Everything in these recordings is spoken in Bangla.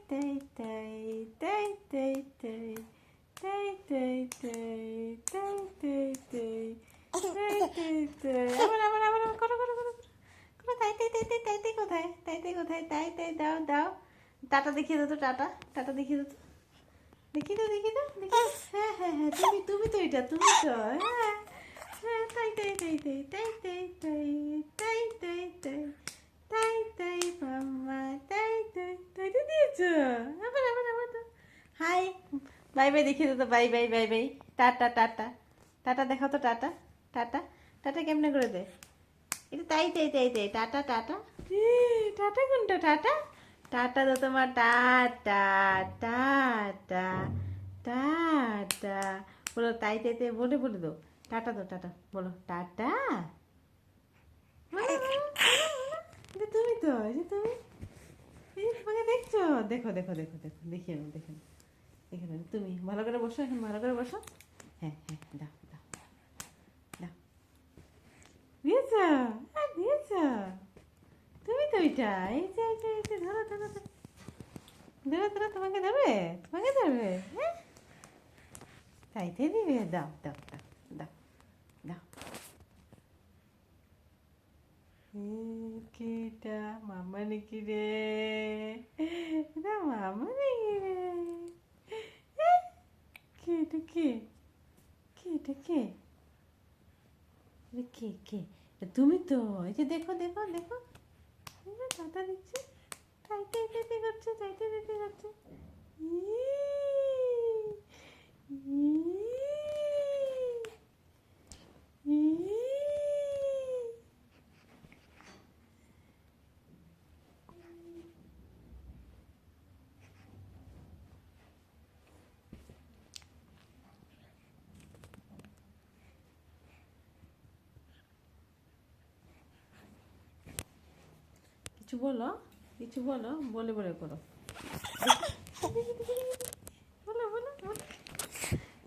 তাই তাই তাই তাই তাই তাই তাই তাই তাই তাই তাই তাই তাই তাই আবার আবার আবার আবার করো করো করো করো তাই তাই তাই তাই তাই তাই কোথায় তাই তাই কোথায় তাই তাই দাও দাও টাটা দেখিয়ে দাও তো টাটা টাটা দেখিয়ে দাও তো দেখি দাও দেখি দাও দেখি দাও হ্যাঁ হ্যাঁ হ্যাঁ তুমি তুমি তো এটা তুমি তো হ্যাঁ হ্যাঁ তাই তাই তাই তাই তাই তাই তাই তাই তাই তাই তাই তাই মাম্মা তাই তাই তাই তো দিয়েছো আবার আবার আবার তো হাই বাই বাই দেখিয়ে দাও তো bye bye bye bye tata tata tata দেখাও তো টাটা টাটা টাটা কেমনে করে দে এটা তাই তাই তাই তাই টাটা টাটা টাটা কোনটা টাটা টাটা তো তোমার টাটা টাটা টাটা বলো তাই তাই তাই বলে বলে দাও টাটা তো টাটা বলো টাটা এটা তুমি তো এই যে তুমি এই যে তোমাকে দেখছো দেখো দেখো দেখো দেখো দেখিয়ে নাও দেখে নাও দেখে নাও তুমি ভালো করে বসো এখন ভালো করে বসো হ্যাঁ হ্যাঁ দাও দাও দাও দিয়েছ হ্যাঁ দিয়েছ তুমি তো ওইটা এই যে এই যে এই যে ধরো ধরো ধরো ধরো ধরো তোমাকে ধরবে তোমাকে ধরবে হ্যাঁ তাইতে দিবে দাও দাও দাও দাও দাও কেটা মামা নাকি রে এটা মামা নাকি রে কে এটা কে কে এটা কে কে কে তুমি তো এই যে দেখো দেখো দেখো টাটা দিচ্ছে তাইতে দিতে করছে তাইতে দিতে করছে কিছু বলো কিছু বলো বলে বলে করো বলো বলো বলো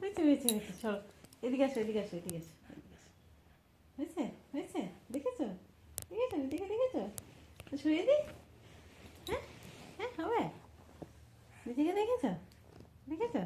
হয়েছে হয়েছে হয়েছে চলো এদিকে আসো এদিকে আসো এদিকে আসো হয়েছে হয়েছে দেখেছো দেখেছো দেখে দেখেছো শুয়ে দিই হ্যাঁ হ্যাঁ হবে নিজেকে দেখেছো দেখেছো